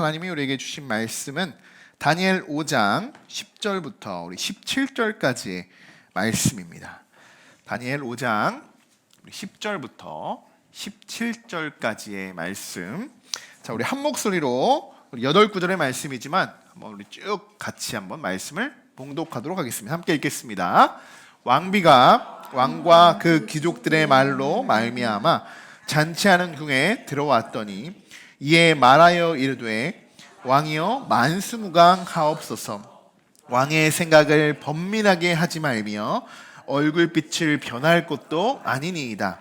하나님이 우리에게 주신 말씀은 다니엘 5장 10절부터 우리 17절까지의 말씀입니다. 다니엘 5장 10절부터 17절까지의 말씀. 자, 우리 한 목소리로 우리 8구절의 말씀이지만 한번 우리 쭉 같이 한번 말씀을 봉독하도록 하겠습니다. 함께 읽겠습니다. 왕과 그 귀족들의 말로 말미암아 잔치하는 궁에 들어왔더니 이에 말하여 이르되 왕이여 만수무강하옵소서. 왕의 생각을 번민하게 하지 말며 얼굴빛을 변할 것도 아니니이다.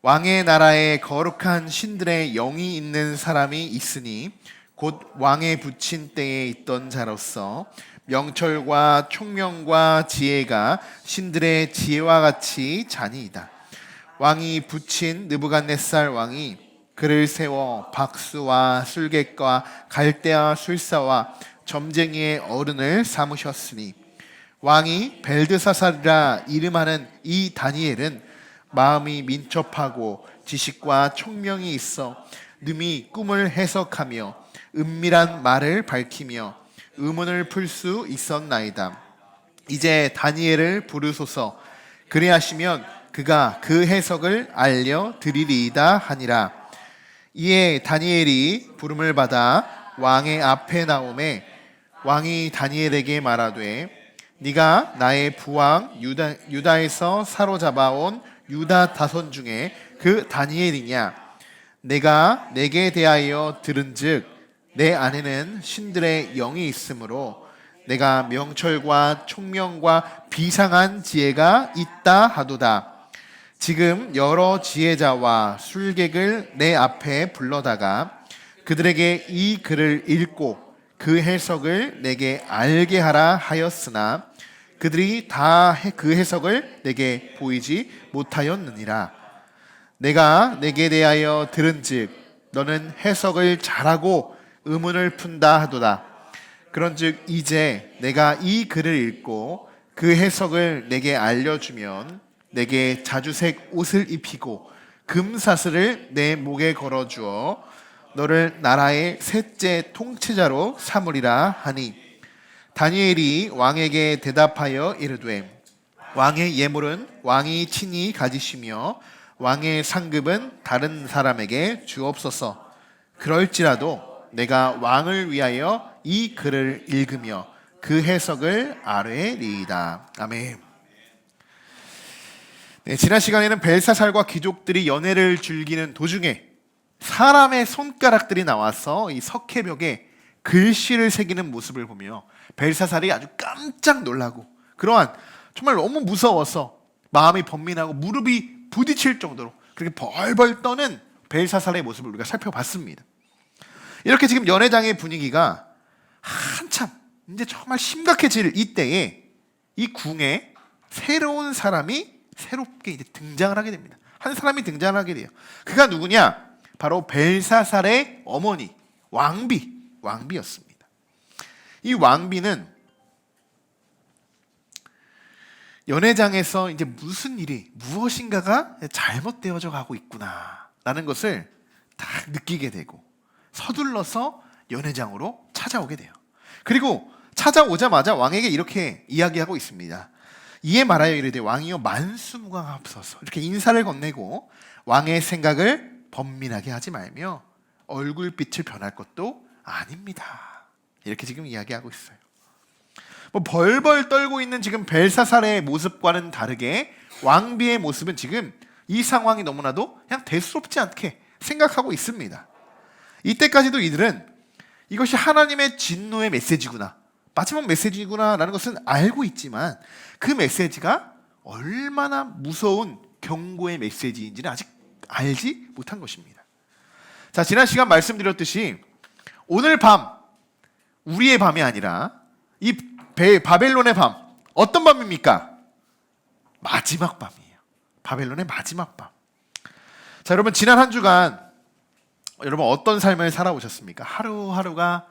왕의 나라에 거룩한 신들의 영이 있는 사람이 있으니 곧 왕의 부친 때에 있던 자로서 명철과 총명과 지혜가 신들의 지혜와 같이 자니이다. 왕이 부친 느부갓네살 왕이 그를 세워 박수와 술객과 갈대와 술사와 점쟁이의 어른을 삼으셨으니 왕이 벨드사살이라 이름하는 이 다니엘은 마음이 민첩하고 지식과 총명이 있어 능히 꿈을 해석하며 은밀한 말을 밝히며 의문을 풀 수 있었나이다. 이제 다니엘을 부르소서. 그리하시면 그가 그 해석을 알려드리리이다 하니라. 이에 다니엘이 부름을 받아 왕의 앞에 나오매 왕이 다니엘에게 말하되 네가 나의 부왕 유다에서 사로잡아온 유다 다손 중에 그 다니엘이냐? 내가 내게 대하여 들은즉 내 안에는 신들의 영이 있으므로 내가 명철과 총명과 비상한 지혜가 있다 하도다. 지금 여러 지혜자와 술객을 내 앞에 불러다가 그들에게 이 글을 읽고 그 해석을 내게 알게 하라 하였으나 그들이 다 그 해석을 내게 보이지 못하였느니라. 내가 내게 대하여 들은즉 너는 해석을 잘하고 의문을 푼다 하도다. 그런즉 이제 내가 이 글을 읽고 그 해석을 내게 알려주면 내게 자주색 옷을 입히고 금사슬을 내 목에 걸어주어 너를 나라의 셋째 통치자로 삼으리라 하니 다니엘이 왕에게 대답하여 이르되 왕의 예물은 왕이 친히 가지시며 왕의 상급은 다른 사람에게 주옵소서. 그럴지라도 내가 왕을 위하여 이 글을 읽으며 그 해석을 아뢰리이다. 아멘. 네, 지난 시간에는 벨사살과 귀족들이 연회를 즐기는 도중에 사람의 손가락들이 나와서 이 석회벽에 글씨를 새기는 모습을 보며 벨사살이 아주 깜짝 놀라고 그러한 정말 너무 무서워서 마음이 번민하고 무릎이 부딪힐 정도로 그렇게 벌벌 떠는 벨사살의 모습을 우리가 살펴봤습니다. 이렇게 지금 연회장의 분위기가 한참 이제 정말 심각해질 이때에 이 궁에 새로운 사람이 새롭게 이제 등장을 하게 됩니다. 한 사람이 등장하게 돼요. 그가 누구냐? 바로 벨사살의 어머니 왕비였습니다. 이 왕비는 연회장에서 이제 무엇인가가 잘못되어져 가고 있구나라는 것을 딱 느끼게 되고 서둘러서 연회장으로 찾아오게 돼요. 그리고 찾아오자마자 왕에게 이렇게 이야기하고 있습니다. 이에 말하여 이르되 왕이여 만수무강하옵소서. 이렇게 인사를 건네고 왕의 생각을 번민하게 하지 말며 얼굴빛을 변할 것도 아닙니다. 이렇게 지금 이야기하고 있어요. 벌벌 떨고 있는 지금 벨사살의 모습과는 다르게 왕비의 모습은 지금 이 상황이 너무나도 그냥 대수롭지 않게 생각하고 있습니다. 이때까지도 이들은 이것이 하나님의 진노의 메시지구나, 마지막 메시지구나라는 것은 알고 있지만 그 메시지가 얼마나 무서운 경고의 메시지인지는 아직 알지 못한 것입니다. 자, 지난 시간 말씀드렸듯이 오늘 밤 우리의 밤이 아니라 이 바벨론의 밤, 어떤 밤입니까? 마지막 밤이에요. 바벨론의 마지막 밤. 자, 여러분 지난 한 주간 여러분 어떤 삶을 살아오셨습니까? 하루하루가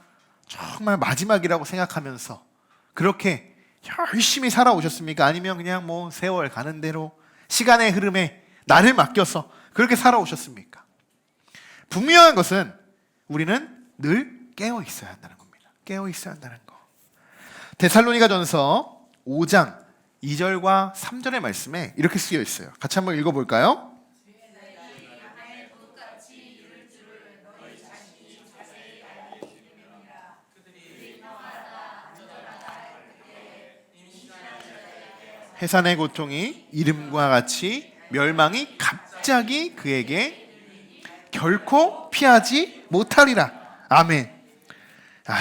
정말 마지막이라고 생각하면서 그렇게 열심히 살아오셨습니까? 아니면 그냥 뭐 세월 가는 대로 시간의 흐름에 나를 맡겨서 그렇게 살아오셨습니까? 분명한 것은 우리는 늘 깨어 있어야 한다는 겁니다. 깨어 있어야 한다는 거. 데살로니가전서 5장 2절과 3절의 말씀에 이렇게 쓰여 있어요. 같이 한번 읽어볼까요? 해산의 고통이 이름과 같이 멸망이 갑자기 그에게 결코 피하지 못하리라. 아멘.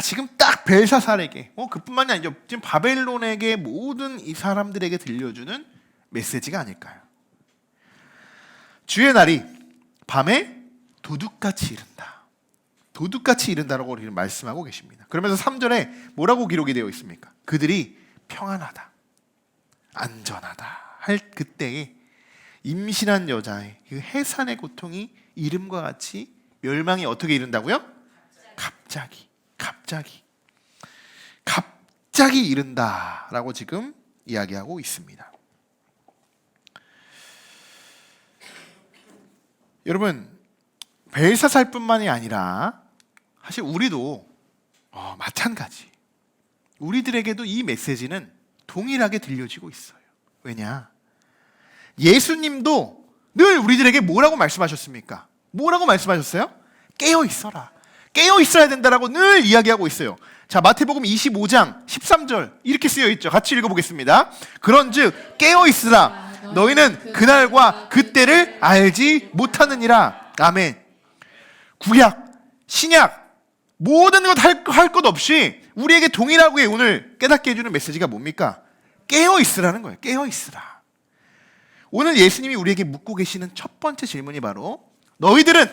지금 딱 벨사살에게 그뿐만이 아니죠. 지금 바벨론에게 모든 이 사람들에게 들려주는 메시지가 아닐까요? 주의 날이 밤에 도둑같이 이른다. 도둑같이 이른다라고 우리는 말씀하고 계십니다. 그러면서 3절에 뭐라고 기록이 되어 있습니까? 그들이 평안하다, 안전하다 할 그때에 임신한 여자의 그 해산의 고통이 이름과 같이 멸망이 어떻게 이른다고요? 갑자기 이른다라고 지금 이야기하고 있습니다. 여러분, 벨사살뿐만이 아니라 사실 우리도 마찬가지. 우리들에게도 이 메시지는 동일하게 들려지고 있어요. 왜냐? 예수님도 늘 우리들에게 뭐라고 말씀하셨습니까? 뭐라고 말씀하셨어요? 깨어 있어라. 깨어 있어야 된다라고 늘 이야기하고 있어요. 자, 마태복음 25장 13절 이렇게 쓰여 있죠. 같이 읽어보겠습니다. 그런즉 깨어 있으라. 너희는 그날과 그때를 알지 못하느니라. 아멘. 구약, 신약 모든 것 할 것 없이 우리에게 동일하게 오늘 깨닫게 해주는 메시지가 뭡니까? 깨어 있으라는 거예요. 깨어 있으라. 오늘 예수님이 우리에게 묻고 계시는 첫 번째 질문이 바로 너희들은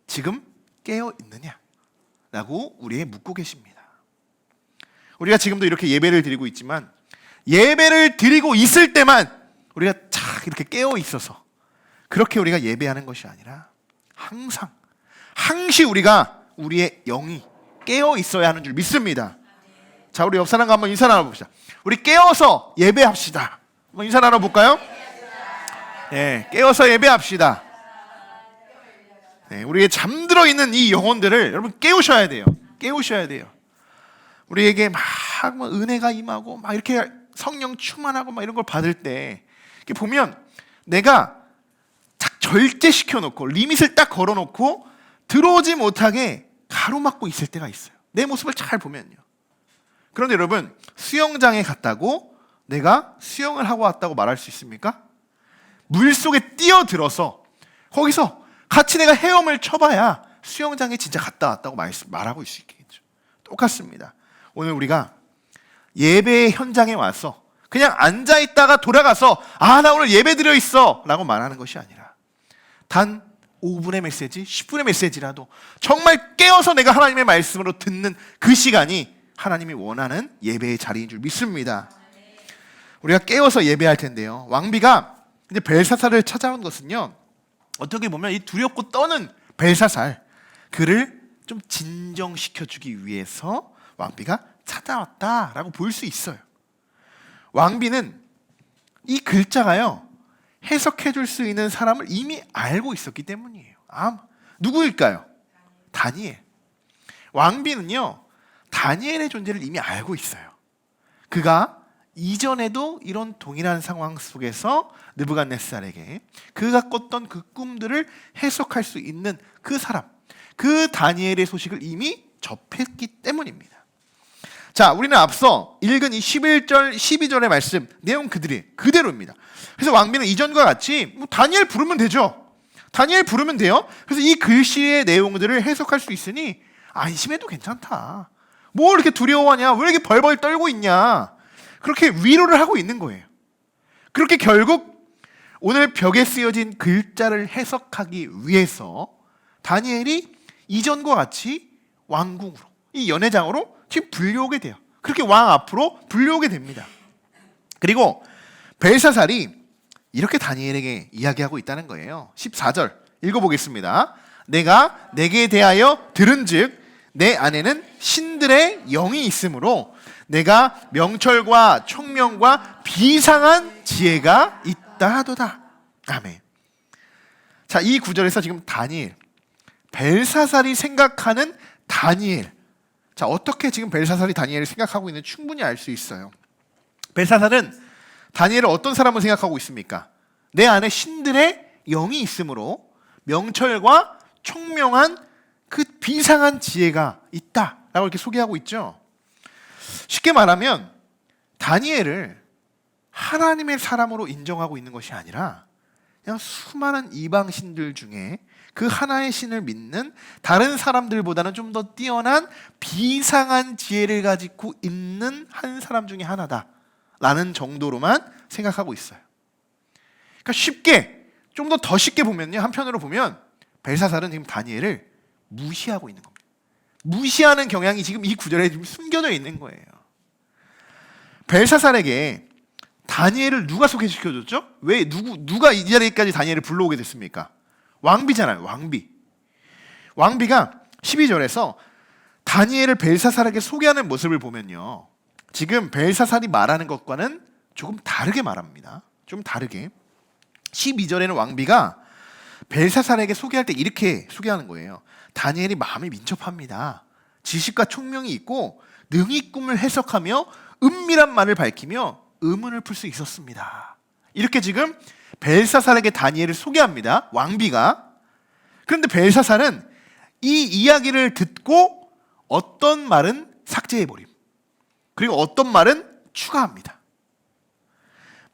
지금 깨어 있느냐? 라고 우리에게 묻고 계십니다. 우리가 지금도 이렇게 예배를 드리고 있지만 예배를 드리고 있을 때만 우리가 착 이렇게 깨어 있어서 그렇게 우리가 예배하는 것이 아니라 항시 우리가 우리의 영이 깨어 있어야 하는 줄 믿습니다. 자, 우리 옆 사람과 한번 인사 나눠봅시다. 우리 깨어서 예배합시다. 한번 인사 나눠볼까요? 네, 깨어서 예배합시다. 네, 우리의 잠들어 있는 이 영혼들을 여러분 깨우셔야 돼요. 깨우셔야 돼요. 우리에게 막 은혜가 임하고 막 이렇게 성령 충만하고 막 이런 걸 받을 때 이렇게 보면 내가 딱 절제시켜 놓고 리밋을 딱 걸어 놓고 들어오지 못하게 가로막고 있을 때가 있어요. 내 모습을 잘 보면요. 그런데 여러분, 수영장에 갔다고 내가 수영을 하고 왔다고 말할 수 있습니까? 물속에 뛰어들어서 거기서 같이 내가 헤엄을 쳐봐야 수영장에 진짜 갔다 왔다고 말하고 있을 수 있겠죠. 똑같습니다. 오늘 우리가 예배의 현장에 와서 그냥 앉아있다가 돌아가서 나 오늘 예배 드려 있어 라고 말하는 것이 아니라 단 5분의 메시지, 10분의 메시지라도 정말 깨어서 내가 하나님의 말씀으로 듣는 그 시간이 하나님이 원하는 예배의 자리인 줄 믿습니다. 우리가 깨어서 예배할 텐데요. 왕비가 이제 벨사살을 찾아온 것은요, 어떻게 보면 이 두렵고 떠는 벨사살, 그를 좀 진정시켜주기 위해서 왕비가 찾아왔다라고 볼 수 있어요. 왕비는 이 글자가요, 해석해줄 수 있는 사람을 이미 알고 있었기 때문이에요. 누구일까요? 다니엘. 왕비는요, 다니엘의 존재를 이미 알고 있어요. 그가 이전에도 이런 동일한 상황 속에서 느부갓네살에게 그가 꿨던 그 꿈들을 해석할 수 있는 그 사람, 그 다니엘의 소식을 이미 접했기 때문입니다. 자, 우리는 앞서 읽은 이 11절, 12절의 말씀 내용 그대로입니다. 그래서 왕비는 이전과 같이 다니엘 부르면 되죠. 다니엘 부르면 돼요. 그래서 이 글씨의 내용들을 해석할 수 있으니 안심해도 괜찮다. 뭘 이렇게 두려워하냐? 왜 이렇게 벌벌 떨고 있냐? 그렇게 위로를 하고 있는 거예요. 그렇게 결국 오늘 벽에 쓰여진 글자를 해석하기 위해서 다니엘이 이전과 같이 왕궁으로, 이 연회장으로 지금 불려오게 돼요. 그렇게 왕 앞으로 불려오게 됩니다. 그리고 벨사살이 이렇게 다니엘에게 이야기하고 있다는 거예요. 14절 읽어보겠습니다. 내가 내게 대하여 들은즉 내 안에는 신들의 영이 있으므로 내가 명철과 총명과 비상한 지혜가 있다 하도다. 아멘. 자, 이 구절에서 지금 다니엘, 벨사살이 생각하는 다니엘, 자, 어떻게 지금 벨사살이 다니엘을 생각하고 있는지 충분히 알 수 있어요. 벨사살은 다니엘을 어떤 사람을 생각하고 있습니까? 내 안에 신들의 영이 있으므로 명철과 총명한 그 비상한 지혜가 있다라고 이렇게 소개하고 있죠. 쉽게 말하면 다니엘을 하나님의 사람으로 인정하고 있는 것이 아니라 그냥 수많은 이방 신들 중에 그 하나의 신을 믿는 다른 사람들보다는 좀 더 뛰어난 비상한 지혜를 가지고 있는 한 사람 중에 하나다라는 정도로만 생각하고 있어요. 그러니까 쉽게, 좀 더 쉽게 보면요, 한편으로 보면 벨사살은 지금 다니엘을 무시하고 있는 겁니다. 무시하는 경향이 지금 이 구절에 지금 숨겨져 있는 거예요. 벨사살에게 다니엘을 누가 소개시켜줬죠? 왜 누가 이 자리까지 다니엘을 불러오게 됐습니까? 왕비잖아요. 왕비가 12절에서 다니엘을 벨사살에게 소개하는 모습을 보면요, 지금 벨사살이 말하는 것과는 조금 다르게 말합니다. 좀 다르게. 12절에는 왕비가 벨사살에게 소개할 때 이렇게 소개하는 거예요. 다니엘이 마음이 민첩합니다. 지식과 총명이 있고 능히 꿈을 해석하며 은밀한 말을 밝히며 의문을 풀 수 있었습니다. 이렇게 지금 벨사살에게 다니엘을 소개합니다. 왕비가. 그런데 벨사살은 이 이야기를 듣고 어떤 말은 삭제해버림, 그리고 어떤 말은 추가합니다.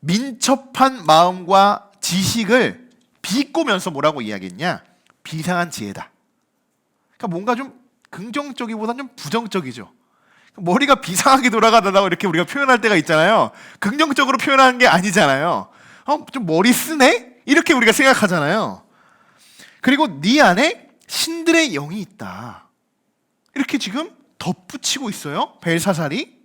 민첩한 마음과 지식을 비꼬면서 뭐라고 이야기했냐? 비상한 지혜다. 그러니까 뭔가 좀 긍정적이보다는 좀 부정적이죠. 머리가 비상하게 돌아가다라고 이렇게 우리가 표현할 때가 있잖아요. 긍정적으로 표현하는 게 아니잖아요. 좀 머리 쓰네? 이렇게 우리가 생각하잖아요. 그리고 네 안에 신들의 영이 있다, 이렇게 지금 덧붙이고 있어요. 벨사살이.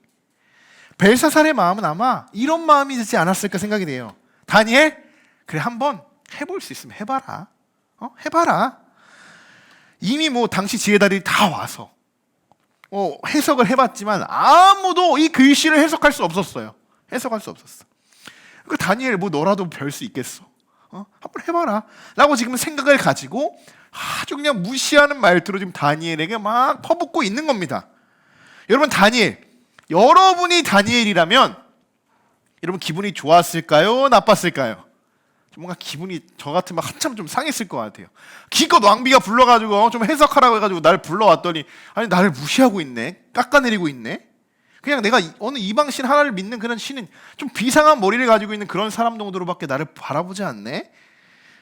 벨사살의 마음은 아마 이런 마음이 되지 않았을까 생각이 돼요. 다니엘, 그래 한번 해볼 수 있으면 해봐라. 해봐라. 이미 뭐 당시 지혜달이 다 와서 해석을 해봤지만 아무도 이 글씨를 해석할 수 없었어요. 해석할 수 없었어. 그 다니엘, 뭐 너라도 별 수 있겠어? 한번 해봐라 라고 지금 생각을 가지고 아주 그냥 무시하는 말투로 지금 다니엘에게 막 퍼붓고 있는 겁니다. 여러분, 여러분이 다니엘이라면 여러분 기분이 좋았을까요? 나빴을까요? 뭔가 기분이 저 같으면 한참 좀 상했을 것 같아요. 기껏 왕비가 불러가지고 좀 해석하라고 해가지고 나를 불러왔더니 아니 나를 무시하고 있네, 깎아내리고 있네. 그냥 내가 어느 이방신 하나를 믿는 그런 신은 좀 비상한 머리를 가지고 있는 그런 사람 정도로밖에 나를 바라보지 않네.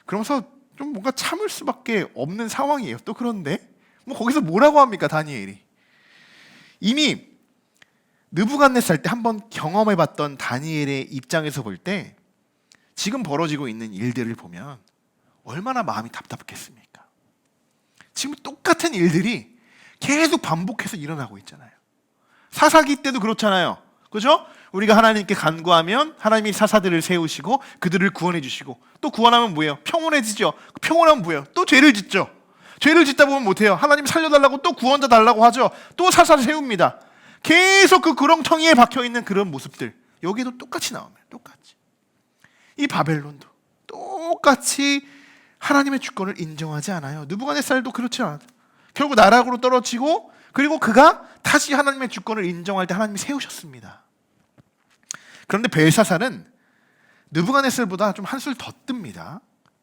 그러면서 좀 뭔가 참을 수밖에 없는 상황이에요. 또 그런데 뭐 거기서 뭐라고 합니까? 다니엘이 이미 느부갓네살 때 한번 경험해봤던 다니엘의 입장에서 볼 때 지금 벌어지고 있는 일들을 보면 얼마나 마음이 답답했습니까? 지금 똑같은 일들이 계속 반복해서 일어나고 있잖아요. 사사기 때도 그렇잖아요. 그죠? 우리가 하나님께 간구하면 하나님이 사사들을 세우시고 그들을 구원해 주시고, 또 구원하면 뭐예요? 평온해지죠. 평온하면 뭐예요? 또 죄를 짓죠. 죄를 짓다 보면 못해요. 하나님 살려달라고 또 구원자 달라고 하죠. 또 사사를 세웁니다. 계속 그 구렁텅이에 박혀있는 그런 모습들, 여기도 똑같이 나옵니다. 똑같이. 이 바벨론도 똑같이 하나님의 주권을 인정하지 않아요. 느부갓네살도 그렇지 않아요. 결국 나락으로 떨어지고, 그리고 그가 다시 하나님의 주권을 인정할 때 하나님이 세우셨습니다. 그런데 벨사살은 느부갓네살보다 좀 한술 더 뜹니다.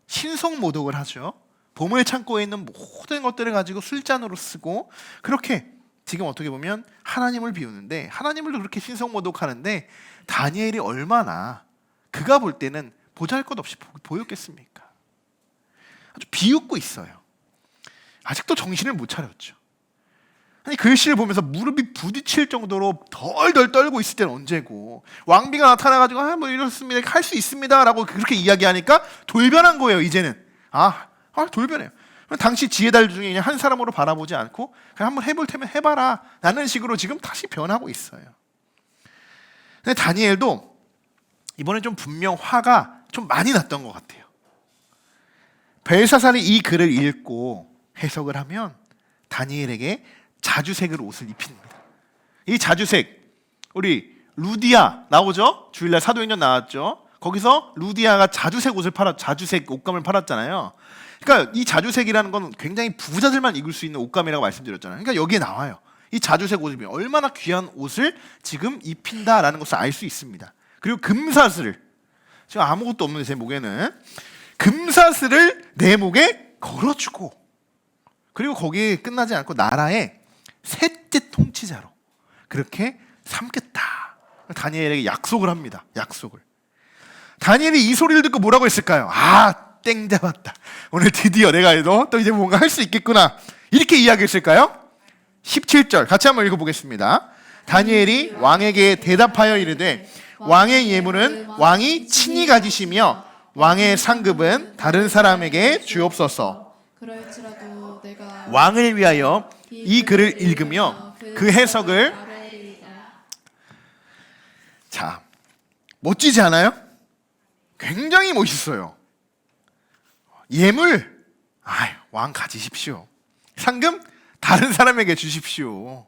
신성모독을 하죠. 보물 창고에 있는 모든 것들을 가지고 술잔으로 쓰고, 그렇게 지금 어떻게 보면 하나님을 비우는데, 하나님을 그렇게 신성모독하는데 다니엘이 얼마나 그가 볼 때는 보잘것없이 보였겠습니까? 아주 비웃고 있어요. 아직도 정신을 못 차렸죠. 아니, 글씨를 보면서 무릎이 부딪힐 정도로 덜덜 떨고 있을 때는 언제고, 왕비가 나타나가지고 뭐 이렇습니다, 할 수 있습니다 라고 그렇게 이야기하니까 돌변한 거예요. 이제는 돌변해요. 당시 지혜달 중에 그냥 한 사람으로 바라보지 않고 그냥 한번 해볼 테면 해봐라 라는 식으로 지금 다시 변하고 있어요. 근데 다니엘도 이번에 좀 분명 화가 좀 많이 났던 것 같아요. 벨사살이 이 글을 읽고 해석을 하면 다니엘에게 자주색을 옷을 입힙니다. 이 자주색, 우리 루디아 나오죠? 주일날 사도행전 나왔죠? 거기서 루디아가 자주색 옷감을 팔았잖아요. 그러니까 이 자주색이라는 건 굉장히 부자들만 입을 수 있는 옷감이라고 말씀드렸잖아요. 그러니까 여기에 나와요. 이 자주색 옷이 얼마나 귀한 옷을 지금 입힌다라는 것을 알 수 있습니다. 그리고 금사슬을, 지금 아무것도 없는 제 목에는 금사슬을 내 목에 걸어주고, 그리고 거기에 끝나지 않고 나라의 셋째 통치자로 그렇게 삼겠다. 다니엘에게 약속을 합니다. 약속을. 다니엘이 이 소리를 듣고 뭐라고 했을까요? 아, 땡 잡았다. 오늘 드디어 내가 또 이제 뭔가 할 수 있겠구나. 이렇게 이야기했을까요? 17절 같이 한번 읽어보겠습니다. 다니엘이 왕에게 대답하여 이르되 왕의 예물은 왕이 친히 가지시며 왕의 상급은 다른 사람에게 주옵소서. 그럴지라도 내가 왕을 위하여 이 글을 읽으며 그 해석을, 자, 멋지지 않아요? 굉장히 멋있어요. 예물, 왕 가지십시오. 상금, 다른 사람에게 주십시오.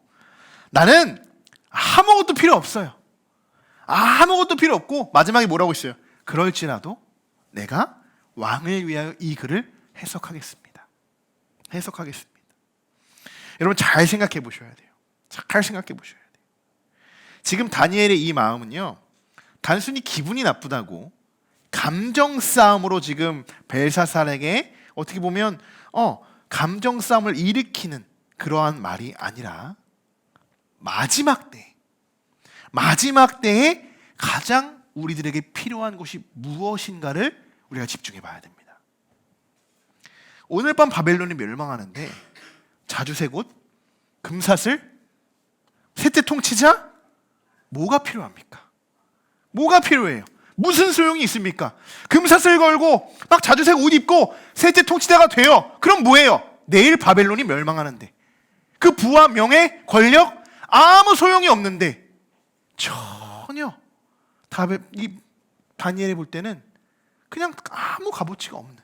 나는 아무것도 필요 없어요. 아무것도 필요 없고 마지막에 뭐라고 했어요? 그럴지라도 내가 왕을 위하여 이 글을 해석하겠습니다. 해석하겠습니다. 여러분 잘 생각해 보셔야 돼요. 잘 생각해 보셔야 돼요. 지금 다니엘의 이 마음은요, 단순히 기분이 나쁘다고 감정 싸움으로 지금 벨사살에게 어떻게 보면 감정 싸움을 일으키는 그러한 말이 아니라 마지막 때에 가장 우리들에게 필요한 것이 무엇인가를 우리가 집중해 봐야 됩니다. 오늘 밤 바벨론이 멸망하는데 자주색 옷, 금사슬, 셋째 통치자, 뭐가 필요합니까? 뭐가 필요해요? 무슨 소용이 있습니까? 금사슬 걸고 막 자주색 옷 입고 셋째 통치자가 돼요. 그럼 뭐예요? 내일 바벨론이 멸망하는데 그 부와 명예, 권력 아무 소용이 없는데 전혀 이 다니엘이 볼 때는 그냥 아무 값어치가 없는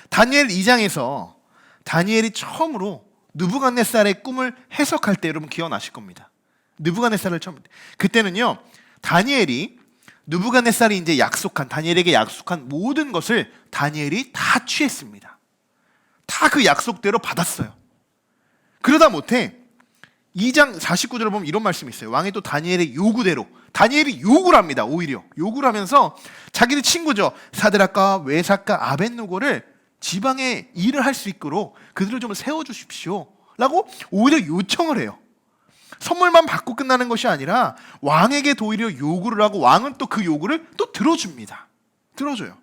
다니엘 2장에서 다니엘이 처음으로 느부갓네살의 꿈을 해석할 때 여러분 기억나실 겁니다. 느부갓네살을 처음, 그때는요 다니엘이 느부갓네살이 이제 다니엘에게 약속한 모든 것을 다니엘이 다 취했습니다. 다 그 약속대로 받았어요. 그러다 못해 2장 49절을 보면 이런 말씀이 있어요. 왕이 또 다니엘의 요구대로, 다니엘이 요구를 합니다. 오히려 요구를 하면서 자기의 친구죠, 사드락과 외삭과 아벳노고를 지방에 일을 할 수 있도록 그들을 좀 세워주십시오 라고 오히려 요청을 해요. 선물만 받고 끝나는 것이 아니라 왕에게 오히려 요구를 하고 왕은 또 그 요구를 또 들어줍니다. 들어줘요.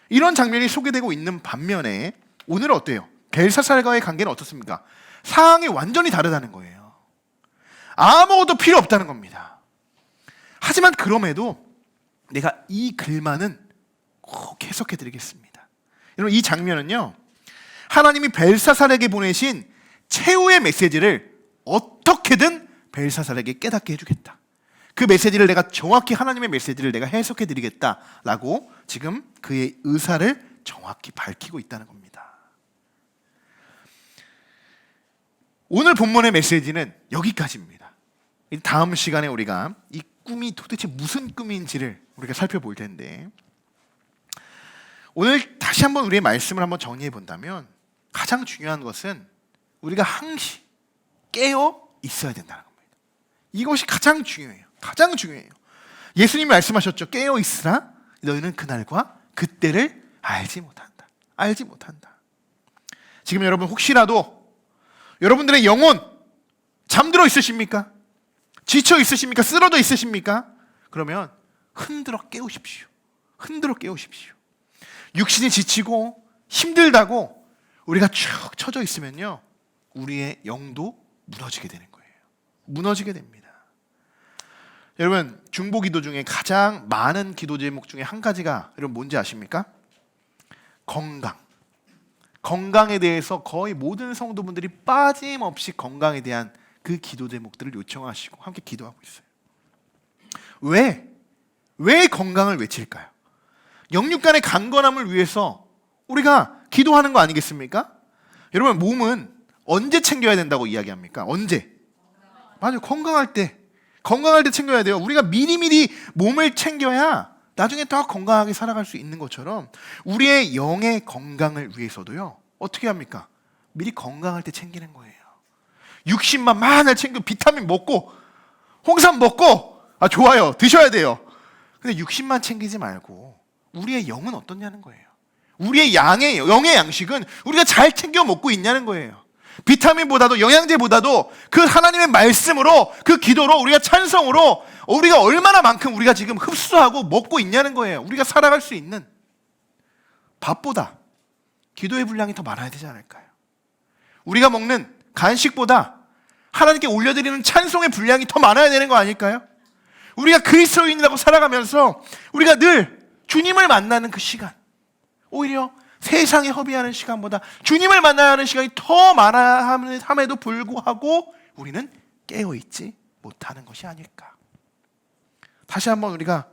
이런 장면이 소개되고 있는 반면에 오늘은 어때요? 벨사살과의 관계는 어떻습니까? 상황이 완전히 다르다는 거예요. 아무것도 필요 없다는 겁니다. 하지만 그럼에도 내가 이 글만은 꼭 해석해 드리겠습니다. 여러분 이 장면은요, 하나님이 벨사살에게 보내신 최후의 메시지를 어떻게든 벨사살에게 깨닫게 해주겠다. 그 메시지를 내가 정확히, 하나님의 메시지를 내가 해석해 드리겠다라고 지금 그의 의사를 정확히 밝히고 있다는 겁니다. 오늘 본문의 메시지는 여기까지입니다. 다음 시간에 우리가 이 꿈이 도대체 무슨 꿈인지를 우리가 살펴볼 텐데, 오늘 다시 한번 우리의 말씀을 한번 정리해 본다면 가장 중요한 것은 우리가 항시 깨어 있어야 된다는 겁니다. 이것이 가장 중요해요. 가장 중요해요. 예수님이 말씀하셨죠. 깨어 있으라 너희는 그날과 그때를 알지 못한다. 알지 못한다. 지금 여러분 혹시라도 여러분들의 영혼 잠들어 있으십니까? 지쳐 있으십니까? 쓰러져 있으십니까? 그러면 흔들어 깨우십시오. 흔들어 깨우십시오. 육신이 지치고 힘들다고 우리가 쭉 처져 있으면요, 우리의 영도 무너지게 되는 거예요. 무너지게 됩니다. 여러분 중보 기도 중에 가장 많은 기도 제목 중에 한 가지가 여러분 뭔지 아십니까? 건강에 대해서 거의 모든 성도분들이 빠짐없이 건강에 대한 그 기도 제목들을 요청하시고 함께 기도하고 있어요. 왜 건강을 외칠까요? 영육간의 강건함을 위해서 우리가 기도하는 거 아니겠습니까? 여러분 몸은 언제 챙겨야 된다고 이야기합니까? 언제? 맞아요. 건강할 때 챙겨야 돼요. 우리가 미리미리 몸을 챙겨야 나중에 더 건강하게 살아갈 수 있는 것처럼 우리의 영의 건강을 위해서도요, 어떻게 합니까? 미리 건강할 때 챙기는 거예요. 60만 만을 챙겨 비타민 먹고 홍삼 먹고 좋아요. 드셔야 돼요. 근데 60만 챙기지 말고 우리의 영은 어떻냐는 거예요. 우리의 영의 양식은 우리가 잘 챙겨 먹고 있냐는 거예요. 비타민보다도 영양제보다도 그 하나님의 말씀으로 그 기도로 우리가 찬성으로 우리가 얼마나 만큼 우리가 지금 흡수하고 먹고 있냐는 거예요. 우리가 살아갈 수 있는 밥보다 기도의 분량이 더 많아야 되지 않을까요? 우리가 먹는 간식보다 하나님께 올려드리는 찬송의 분량이 더 많아야 되는 거 아닐까요? 우리가 그리스도인이라고 살아가면서 우리가 늘 주님을 만나는 그 시간, 오히려 세상에 허비하는 시간보다 주님을 만나야 하는 시간이 더 많아야 함에도 불구하고 우리는 깨어있지 못하는 것이 아닐까. 다시 한번 우리가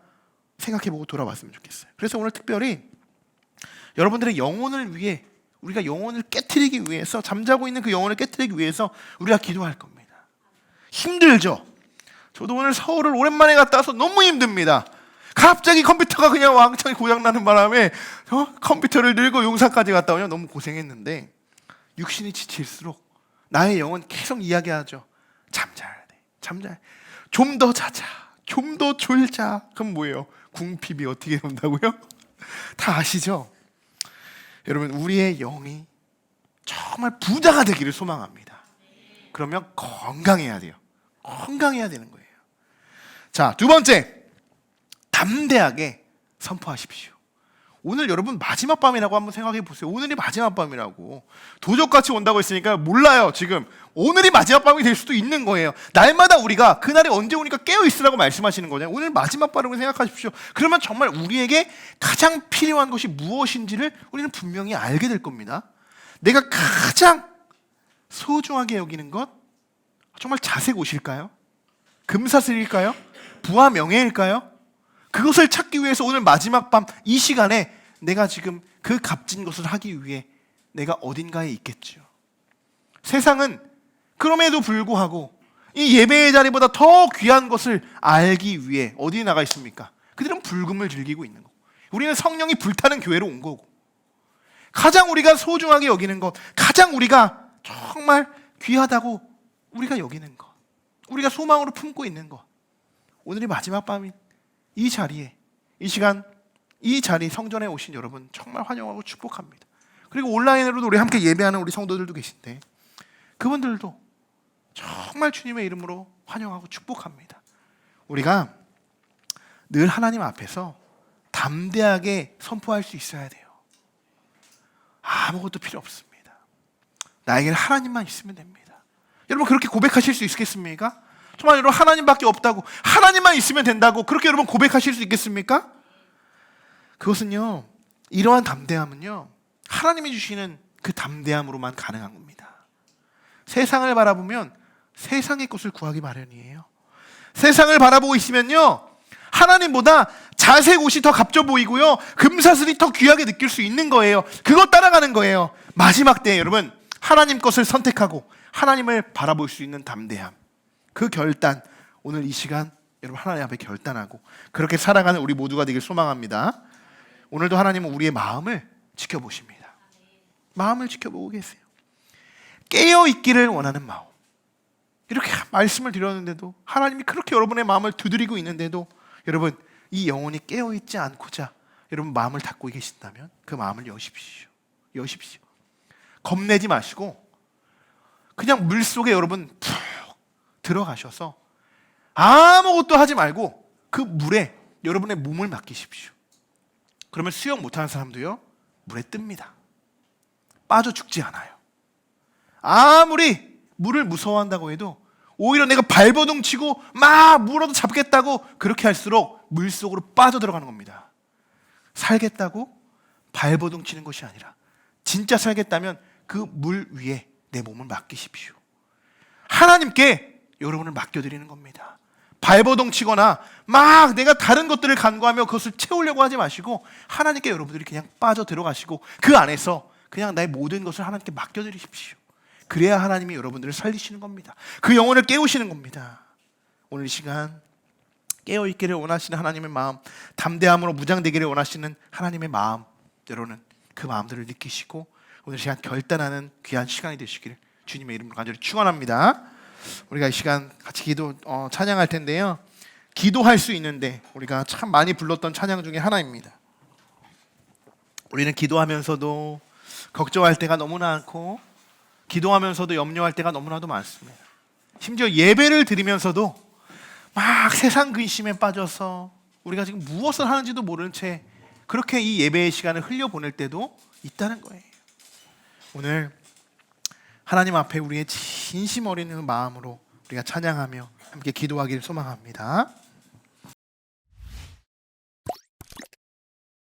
생각해보고 돌아봤으면 좋겠어요. 그래서 오늘 특별히 여러분들의 영혼을 위해, 우리가 영혼을 깨트리기 위해서, 잠자고 있는 그 영혼을 깨트리기 위해서 우리가 기도할 겁니다. 힘들죠? 저도 오늘 서울을 오랜만에 갔다 와서 너무 힘듭니다. 갑자기 컴퓨터가 그냥 왕창 고장나는 바람에 컴퓨터를 들고 용산까지 갔다 오냐 너무 고생했는데, 육신이 지칠수록 나의 영은 계속 이야기하죠. 잠자야 돼. 잠자야 돼. 좀 더 자자. 좀 더 졸자. 그럼 뭐예요? 궁핍이 어떻게 온다고요? 다 아시죠? 여러분, 우리의 영이 정말 부자가 되기를 소망합니다. 그러면 건강해야 돼요. 건강해야 되는 거예요. 자, 두 번째, 담대하게 선포하십시오. 오늘 여러분 마지막 밤이라고 한번 생각해 보세요. 오늘이 마지막 밤이라고. 도적같이 온다고 했으니까 몰라요. 지금 오늘이 마지막 밤이 될 수도 있는 거예요. 날마다 우리가 그날이 언제 오니까 깨어 있으라고 말씀하시는 거잖아요. 오늘 마지막 밤이라고 생각하십시오. 그러면 정말 우리에게 가장 필요한 것이 무엇인지를 우리는 분명히 알게 될 겁니다. 내가 가장 소중하게 여기는 것, 정말 자색 옷일까요? 금사슬일까요? 부와 명예일까요? 그것을 찾기 위해서 오늘 마지막 밤 이 시간에 내가 지금 그 값진 것을 하기 위해 내가 어딘가에 있겠죠. 세상은 그럼에도 불구하고 이 예배의 자리보다 더 귀한 것을 알기 위해 어디에 나가 있습니까? 그들은 불금을 즐기고 있는 거고, 우리는 성령이 불타는 교회로 온 거고, 가장 우리가 소중하게 여기는 것, 가장 우리가 정말 귀하다고 우리가 여기는 것, 우리가 소망으로 품고 있는 것, 오늘이 마지막 밤인 이 자리에, 이 시간, 이 자리 성전에 오신 여러분 정말 환영하고 축복합니다. 그리고 온라인으로도 우리 함께 예배하는 우리 성도들도 계신데 그분들도 정말 주님의 이름으로 환영하고 축복합니다. 우리가 늘 하나님 앞에서 담대하게 선포할 수 있어야 돼요. 아무것도 필요 없습니다. 나에게는 하나님만 있으면 됩니다. 여러분 그렇게 고백하실 수 있겠습니까? 정말 여러분 하나님밖에 없다고, 하나님만 있으면 된다고 그렇게 여러분 고백하실 수 있겠습니까? 그것은요, 이러한 담대함은요, 하나님이 주시는 그 담대함으로만 가능한 겁니다. 세상을 바라보면 세상의 것을 구하기 마련이에요. 세상을 바라보고 있으면요, 하나님보다 자색 옷이 더 값져 보이고요, 금사슬이 더 귀하게 느낄 수 있는 거예요. 그거 따라가는 거예요. 마지막 때에 여러분 하나님 것을 선택하고 하나님을 바라볼 수 있는 담대함, 그 결단, 오늘 이 시간 여러분 하나님 앞에 결단하고 그렇게 살아가는 우리 모두가 되길 소망합니다. 오늘도 하나님은 우리의 마음을 지켜보십니다. 마음을 지켜보고 계세요. 깨어있기를 원하는 마음, 이렇게 말씀을 드렸는데도, 하나님이 그렇게 여러분의 마음을 두드리고 있는데도 여러분 이 영혼이 깨어있지 않고자 여러분 마음을 닫고 계신다면 그 마음을 여십시오. 여십시오. 겁내지 마시고 그냥 물속에 여러분 푹 들어가셔서 아무것도 하지 말고 그 물에 여러분의 몸을 맡기십시오. 그러면 수영 못하는 사람도요, 물에 뜹니다. 빠져 죽지 않아요. 아무리 물을 무서워한다고 해도 오히려 내가 발버둥 치고 막 물어도 잡겠다고 그렇게 할수록 물속으로 빠져들어가는 겁니다. 살겠다고 발버둥 치는 것이 아니라 진짜 살겠다면 그 물 위에 내 몸을 맡기십시오. 하나님께 여러분을 맡겨드리는 겁니다. 발버둥 치거나 막 내가 다른 것들을 간구하며 그것을 채우려고 하지 마시고 하나님께 여러분들이 그냥 빠져 들어가시고 그 안에서 그냥 나의 모든 것을 하나님께 맡겨드리십시오. 그래야 하나님이 여러분들을 살리시는 겁니다. 그 영혼을 깨우시는 겁니다. 오늘 이 시간 깨어있기를 원하시는 하나님의 마음, 담대함으로 무장되기를 원하시는 하나님의 마음, 여러분은 그 마음들을 느끼시고 오늘 시간 결단하는 귀한 시간이 되시기를 주님의 이름으로 간절히 축원합니다. 우리가 이 시간 같이 찬양할 텐데요. 기도할 수 있는데 우리가 참 많이 불렀던 찬양 중에 하나입니다. 우리는 기도하면서도 걱정할 때가 너무나 많고 기도하면서도 염려할 때가 너무나도 많습니다. 심지어 예배를 드리면서도 막 세상 근심에 빠져서 우리가 지금 무엇을 하는지도 모르는 채 그렇게 이 예배의 시간을 흘려보낼 때도 있다는 거예요. 오늘 하나님 앞에 우리의 진심 어린 마음으로 우리가 찬양하며 함께 기도하기를 소망합니다.